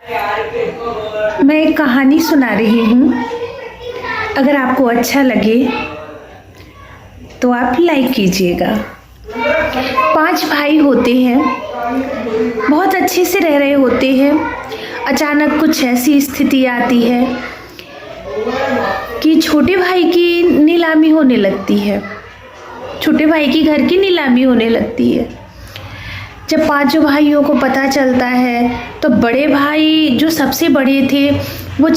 मैं एक कहानी सुना रही हूँ। अगर आपको अच्छा लगे तो आप लाइक कीजिएगा। 5 भाई होते हैं, बहुत अच्छे से रह रहे होते हैं। अचानक कुछ ऐसी स्थिति आती है कि छोटे भाई की नीलामी होने लगती है। छोटे भाई की घर की नीलामी होने लगती है। जब 5 भाइयों को पता चलता है तो बड़े भाई जो सबसे बड़े थे वो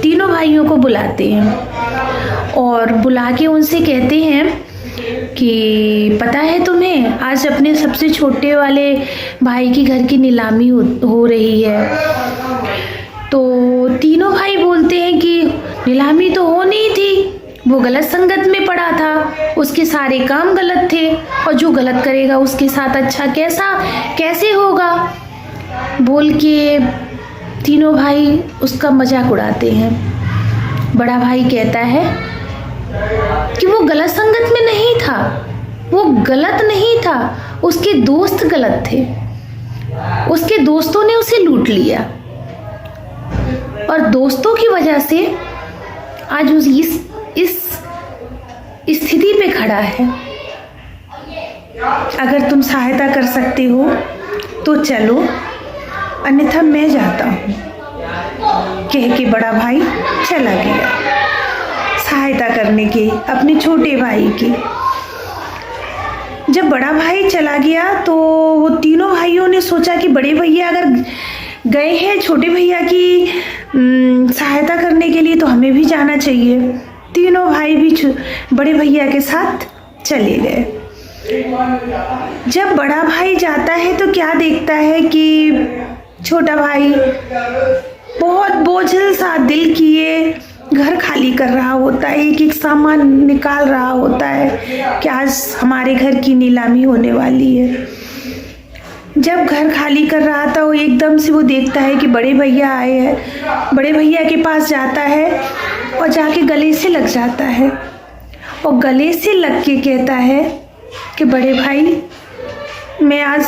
तीनों भाइयों को बुलाते हैं और बुला के उनसे कहते हैं कि पता है तुम्हें, आज अपने सबसे छोटे वाले भाई की घर की नीलामी हो रही है। तो तीनों भाई बोलते हैं कि नीलामी तो हो नहीं थी, वो गलत संगत में पड़ा था, उसके सारे काम गलत थे और जो गलत करेगा उसके साथ अच्छा कैसे होगा, बोल के तीनों भाई उसका मजाक उड़ाते हैं। बड़ा भाई कहता है कि वो गलत संगत में नहीं था, वो गलत नहीं था, उसके दोस्त गलत थे, उसके दोस्तों ने उसे लूट लिया और दोस्तों की वजह से आज इस स्थिति पे खड़ा है। अगर तुम सहायता कर सकते हो तो चलो, अन्यथा मैं जाता हूँ, कह के बड़ा भाई चला गया सहायता करने के अपने छोटे भाई की। जब बड़ा भाई चला गया तो वो तीनों भाइयों ने सोचा कि बड़े भैया अगर गए हैं छोटे भैया की सहायता करने के लिए तो हमें भी जाना चाहिए। तीनों भाई भी बड़े भैया के साथ चले गए। जब बड़ा भाई जाता है तो क्या देखता है कि छोटा भाई बहुत बोझिल सा दिल किए घर खाली कर रहा होता है, एक एक सामान निकाल रहा होता है कि आज हमारे घर की नीलामी होने वाली है। जब घर खाली कर रहा था वो एकदम से वो देखता है कि बड़े भैया आए हैं। बड़े भैया के पास जाता है और जाके गले से लग जाता है और गले से लग के कहता है कि बड़े भाई, मैं आज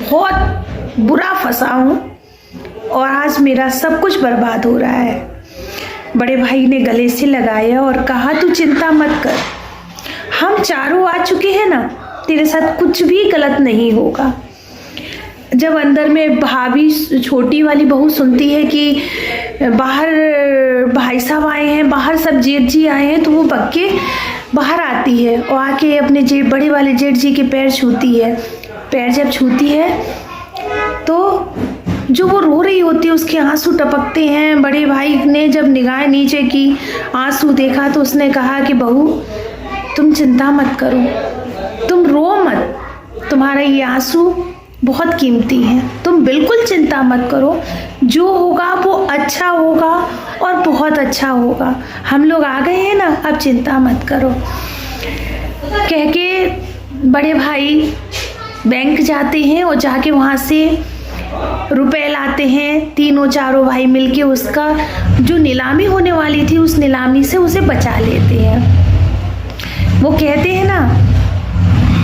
बहुत बुरा फंसा हूँ और आज मेरा सब कुछ बर्बाद हो रहा है। बड़े भाई ने गले से लगाया और कहा, तू चिंता मत कर, हम चारों आ चुके हैं ना, तेरे साथ कुछ भी गलत नहीं होगा। जब अंदर में भाभी छोटी वाली बहू सुनती है कि बाहर भाई साहब आए हैं, बाहर सब जेठ जी आए हैं, तो वो बग के बाहर आती है और आके अपने बड़े वाले जेठ जी के पैर छूती है। पैर जब छूती है तो जो वो रो रही होती है उसके आंसू टपकते हैं। बड़े भाई ने जब निगाह नीचे की, आंसू देखा तो उसने कहा कि बहू तुम चिंता मत करो, तुम रो मत, तुम्हारा ये आंसू बहुत कीमती है, तुम बिल्कुल चिंता मत करो, जो होगा वो अच्छा होगा और बहुत अच्छा होगा। हम लोग आ गए हैं ना, अब चिंता मत करो। कह के बड़े भाई बैंक जाते हैं और जाके वहाँ से रुपए लाते हैं। तीनों चारों भाई मिलके उसका जो नीलामी होने वाली थी उस नीलामी से उसे बचा लेते हैं। वो कहते हैं ना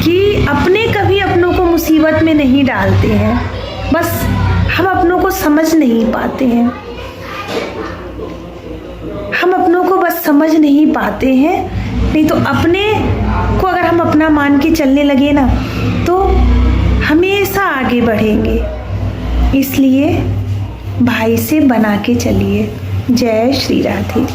कि अपने कभी अपनों को मुसीबत में नहीं डालते हैं, बस हम अपनों को समझ नहीं पाते हैं। हम अपनों को बस समझ नहीं पाते हैं, नहीं तो अपने को अगर हम अपना मान के चलने लगे ना तो हमेशा आगे बढ़ेंगे। इसलिए भाई से बना के चलिए। जय श्री राधे।